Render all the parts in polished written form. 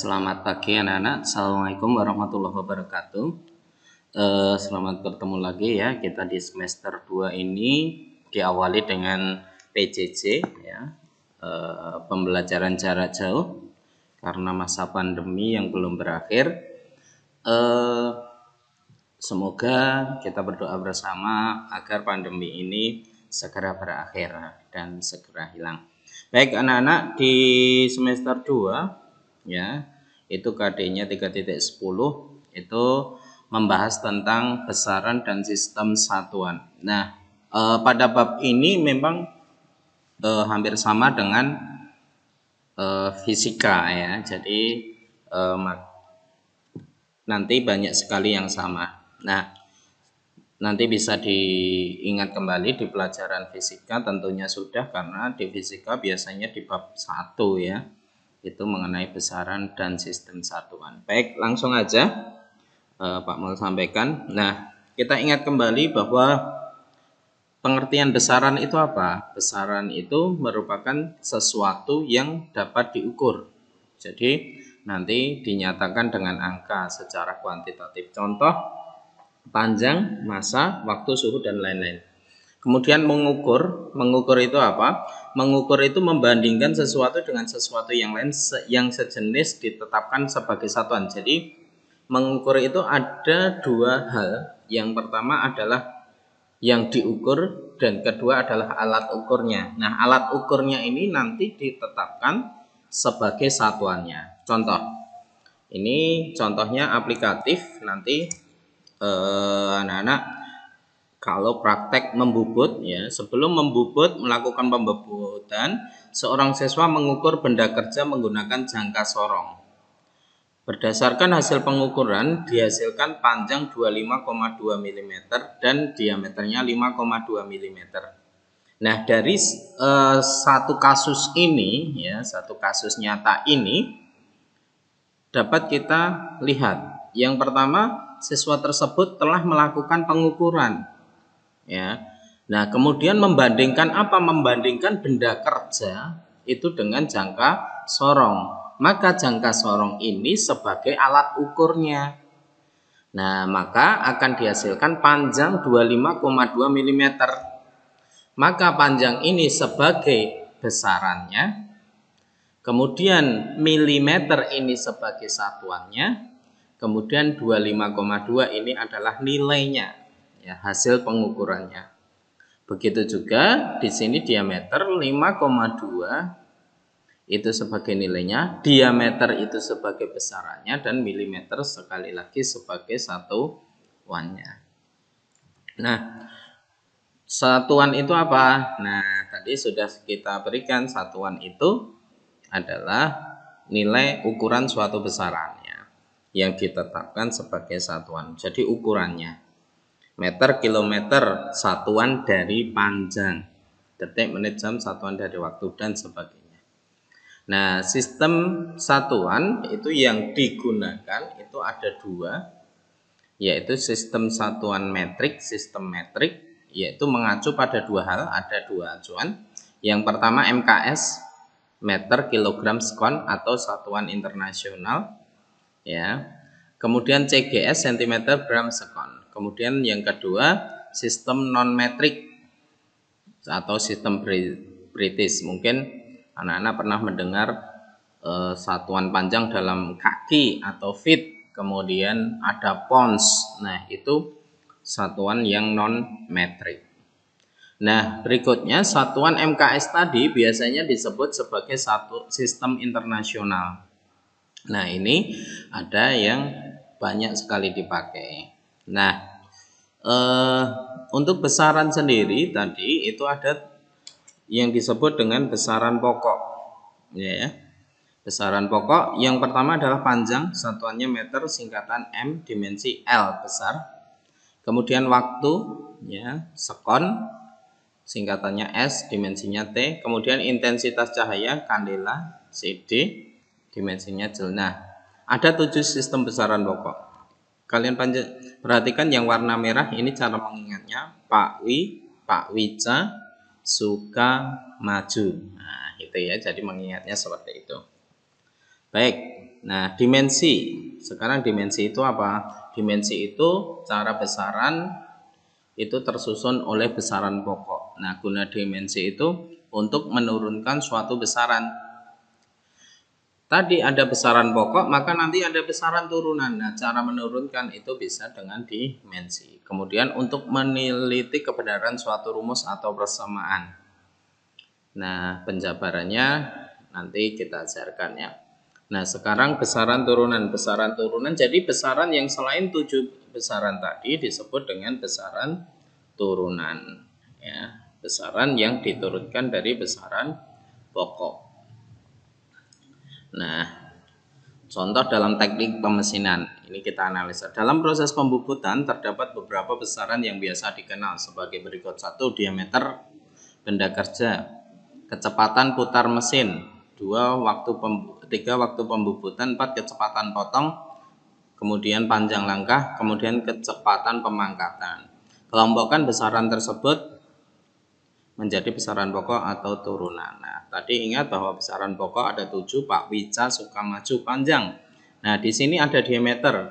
Selamat pagi anak-anak. Assalamualaikum warahmatullahi wabarakatuh. Selamat bertemu lagi ya. Kita di semester 2 ini diawali dengan PJJ ya. Pembelajaran jarak jauh karena masa pandemi yang belum berakhir. Semoga kita berdoa bersama agar pandemi ini segera berakhir dan segera hilang. Baik anak-anak, di semester 2 ya, itu KD-nya 3.10 itu membahas tentang besaran dan sistem satuan. Nah, pada bab ini memang hampir sama dengan fisika ya. Jadi nanti banyak sekali yang sama. Nah, nanti bisa diingat kembali di pelajaran fisika tentunya sudah, karena di fisika biasanya di bab 1 ya, itu mengenai besaran dan sistem satuan. Baik, langsung aja Pak mau sampaikan. Nah, kita ingat kembali bahwa pengertian besaran itu apa? Besaran itu merupakan sesuatu yang dapat diukur. Jadi nanti dinyatakan dengan angka secara kuantitatif. Contoh, panjang, masa, waktu, suhu, dan lain-lain. Kemudian mengukur itu apa? Mengukur itu membandingkan sesuatu dengan sesuatu yang lain yang sejenis ditetapkan sebagai satuan. Jadi mengukur itu ada dua hal. Yang pertama adalah yang diukur dan kedua adalah alat ukurnya. Nah, alat ukurnya ini nanti ditetapkan sebagai satuannya. Contoh, ini contohnya aplikatif. Nanti anak-anak kalau praktek membubut ya, sebelum membubut melakukan pembubutan, seorang siswa mengukur benda kerja menggunakan jangka sorong. Berdasarkan hasil pengukuran dihasilkan panjang 25,2 mm dan diameternya 5,2 mm. Nah, dari satu kasus ini ya, satu kasus nyata ini dapat kita lihat. Yang pertama, siswa tersebut telah melakukan pengukuran ya. Nah, kemudian membandingkan apa? Membandingkan benda kerja itu dengan jangka sorong. Maka jangka sorong ini sebagai alat ukurnya. Nah, maka akan dihasilkan panjang 25,2 mm. Maka panjang ini sebagai besarannya. Kemudian milimeter ini sebagai satuannya. Kemudian 25,2 ini adalah nilainya, ya, hasil pengukurannya. Begitu juga di sini diameter 5,2 itu sebagai nilainya, diameter itu sebagai besarannya, dan milimeter sekali lagi sebagai satuannya. Nah, satuan itu apa? Nah, tadi sudah kita berikan, satuan itu adalah nilai ukuran suatu besarannya yang ditetapkan sebagai satuan. Jadi ukurannya meter, kilometer satuan dari panjang, detik, menit, jam satuan dari waktu, dan sebagainya. Nah, sistem satuan itu yang digunakan itu ada dua, yaitu sistem satuan metrik, sistem metrik, yaitu mengacu pada dua hal, ada dua acuan. Yang pertama MKS, meter, kilogram, sekon atau satuan internasional ya. Kemudian CGS, centimeter, gram, sekon. Kemudian yang kedua sistem non metrik atau sistem British. Mungkin anak-anak pernah mendengar satuan panjang dalam kaki atau feet, kemudian ada pounds. Nah, itu satuan yang non metrik. Nah, berikutnya satuan MKS tadi biasanya disebut sebagai satu sistem internasional. Nah, ini ada yang banyak sekali dipakai. Nah, untuk besaran sendiri tadi itu ada yang disebut dengan besaran pokok ya. Besaran pokok yang pertama adalah panjang, satuannya meter, singkatan M, dimensi L besar. Kemudian waktu ya, sekon, singkatannya S, dimensinya T. Kemudian intensitas cahaya, kandela, CD, dimensinya Joule. Nah, ada 7 sistem besaran pokok. Kalian perhatikan yang warna merah ini cara mengingatnya, Pak Wi, Pak Wica, Suka, Maju. Nah, itu ya, jadi mengingatnya seperti itu. Baik, nah dimensi. Sekarang dimensi itu apa? Dimensi itu cara besaran itu tersusun oleh besaran pokok. Nah, guna dimensi itu untuk menurunkan suatu besaran. Tadi ada besaran pokok, maka nanti ada besaran turunan. Nah, cara menurunkan itu bisa dengan dimensi. Kemudian untuk meneliti kebenaran suatu rumus atau persamaan. Nah, penjabarannya nanti kita ajarkan ya. Nah, sekarang besaran turunan. Besaran turunan, jadi besaran yang selain 7 besaran tadi disebut dengan besaran turunan. Ya, besaran yang diturunkan dari besaran pokok. Nah, contoh dalam teknik pemesinan. Ini kita analisa. Dalam proses pembubutan terdapat beberapa besaran yang biasa dikenal sebagai berikut. 1. Diameter benda kerja. Kecepatan putar mesin. 3. Waktu pembubutan. 4. Kecepatan potong. Kemudian panjang langkah. Kemudian kecepatan pemangkatan. Kelompokkan besaran tersebut menjadi besaran pokok atau turunan. Nah, tadi ingat bahwa besaran pokok ada 7, Pak Wica, Sukamaju, panjang. Nah, di sini ada diameter,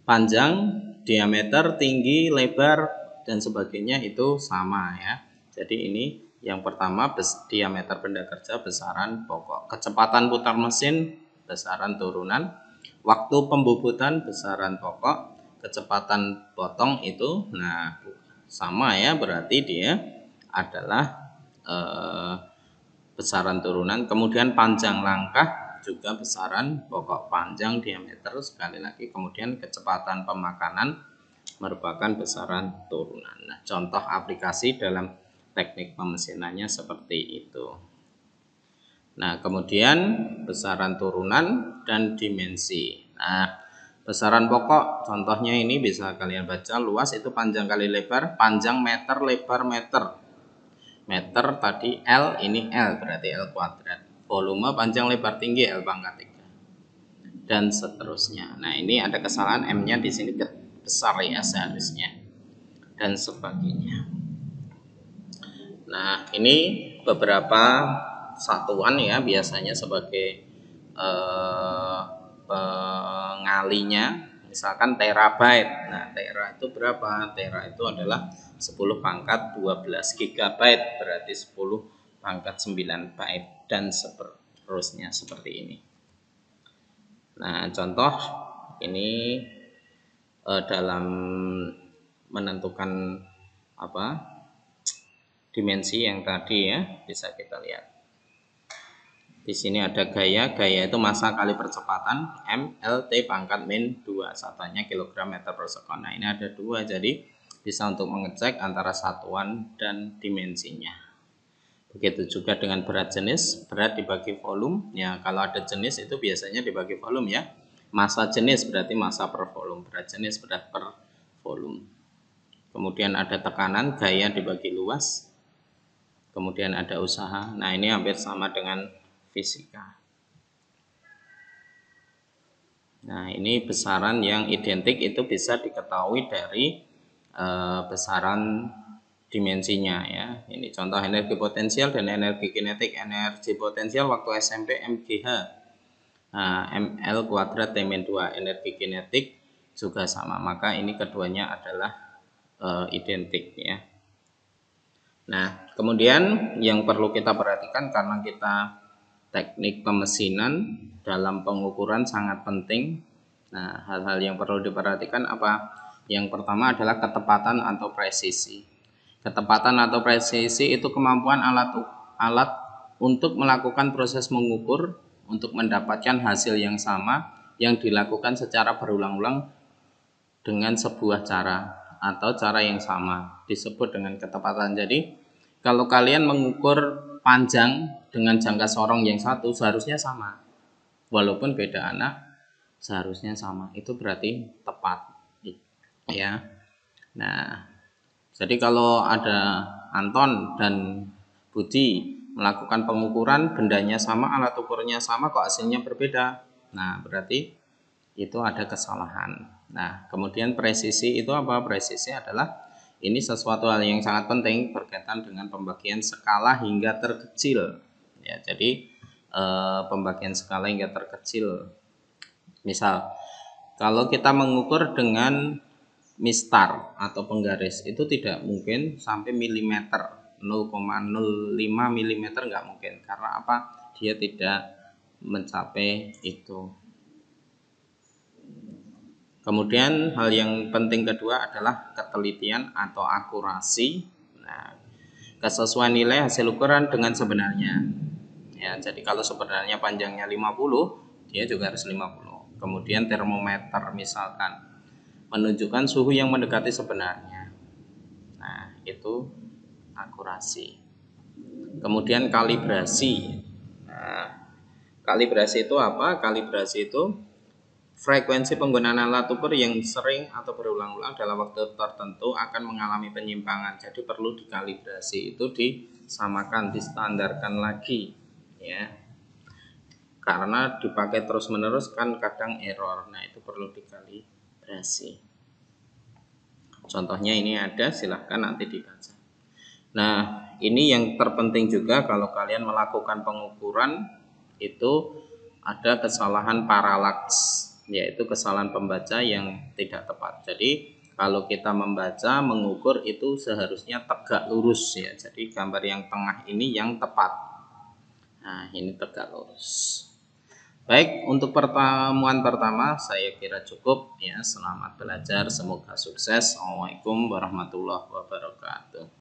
panjang, diameter, tinggi, lebar, dan sebagainya itu sama ya. Jadi ini yang pertama diameter benda kerja besaran pokok. Kecepatan putar mesin besaran turunan. Waktu pembubutan besaran pokok. Kecepatan potong itu nah sama ya, berarti dia adalah besaran turunan. Kemudian panjang langkah juga besaran pokok, panjang, diameter, sekali lagi. Kemudian kecepatan pemakanan merupakan besaran turunan. Nah, contoh aplikasi dalam teknik pemesinannya seperti itu. Nah, kemudian besaran turunan dan dimensi. Nah, besaran pokok contohnya ini bisa kalian baca. Luas itu panjang kali lebar. Panjang meter, lebar meter. Meter tadi L, ini L berarti L kuadrat. Volume panjang lebar tinggi L pangkat 3. Dan seterusnya. Nah, ini ada kesalahan, M-nya di sini besar ya seharusnya. Dan sebagainya. Nah, ini beberapa satuan ya biasanya sebagai pengalinya. Misalkan terabyte. Nah, tera itu berapa? Tera itu adalah 10 pangkat 12 gigabyte, berarti 10 pangkat 9 byte, dan seterusnya seperti ini. Nah, contoh ini dalam menentukan dimensi yang tadi ya, bisa kita lihat. Di sini ada gaya itu massa kali percepatan, M, L, T pangkat min 2, satuannya kilogram meter per sekon. Nah, ini ada 2, jadi bisa untuk mengecek antara satuan dan dimensinya. Begitu juga dengan berat jenis, berat dibagi volume. Ya, kalau ada jenis itu biasanya dibagi volume ya. Massa jenis berarti massa per volume, berat jenis berat per volume. Kemudian ada tekanan, gaya dibagi luas. Kemudian ada usaha. Nah, ini hampir sama dengan fisika. Nah, ini besaran yang identik itu bisa diketahui dari besaran dimensinya ya. Ini contoh energi potensial dan energi kinetik. Energi potensial waktu SMP MGH. Nah, ML kuadrat T-2. Energi kinetik juga sama. Maka ini keduanya adalah identik ya. Nah, kemudian yang perlu kita perhatikan karena kita teknik pemesinan dalam pengukuran sangat penting. Nah, hal-hal yang perlu diperhatikan apa? Yang pertama adalah ketepatan atau presisi. Ketepatan atau presisi itu kemampuan alat untuk melakukan proses mengukur untuk mendapatkan hasil yang sama yang dilakukan secara berulang-ulang dengan sebuah cara atau cara yang sama, disebut dengan ketepatan. Jadi, kalau kalian mengukur panjang dengan jangka sorong yang satu seharusnya sama, walaupun beda anak seharusnya sama, itu berarti tepat ya. Nah, jadi kalau ada Anton dan Budi melakukan pengukuran, bendanya sama, alat ukurnya sama, kok hasilnya berbeda, nah berarti itu ada kesalahan. Nah, kemudian presisi itu apa? Presisi adalah ini sesuatu hal yang sangat penting berkaitan dengan pembagian skala hingga terkecil. Ya, jadi pembagian skala hingga terkecil. Misal, kalau kita mengukur dengan mistar atau penggaris itu tidak mungkin sampai milimeter, 0,05 milimeter nggak mungkin. Karena apa? Dia tidak mencapai itu. Kemudian hal yang penting kedua adalah ketelitian atau akurasi. Nah, kesesuaian nilai hasil ukuran dengan sebenarnya. Ya, jadi kalau sebenarnya panjangnya 50, dia juga harus 50. Kemudian termometer misalkan menunjukkan suhu yang mendekati sebenarnya. Nah, itu akurasi. Kemudian kalibrasi. Nah, kalibrasi itu apa? Kalibrasi itu frekuensi penggunaan alat ukur yang sering atau berulang-ulang dalam waktu tertentu akan mengalami penyimpangan. Jadi perlu dikalibrasi, itu disamakan, distandarkan lagi, ya. Karena dipakai terus-menerus kan kadang error. Nah, itu perlu dikalibrasi. Contohnya ini ada, silahkan nanti dibaca. Nah, ini yang terpenting juga kalau kalian melakukan pengukuran itu ada kesalahan paralaks, yaitu kesalahan pembaca yang tidak tepat. Jadi kalau kita membaca, mengukur itu seharusnya tegak lurus ya. Jadi gambar yang tengah ini yang tepat. Nah, ini tegak lurus. Baik, untuk pertemuan pertama saya kira cukup ya. Selamat belajar, semoga sukses. Assalamualaikum warahmatullahi wabarakatuh.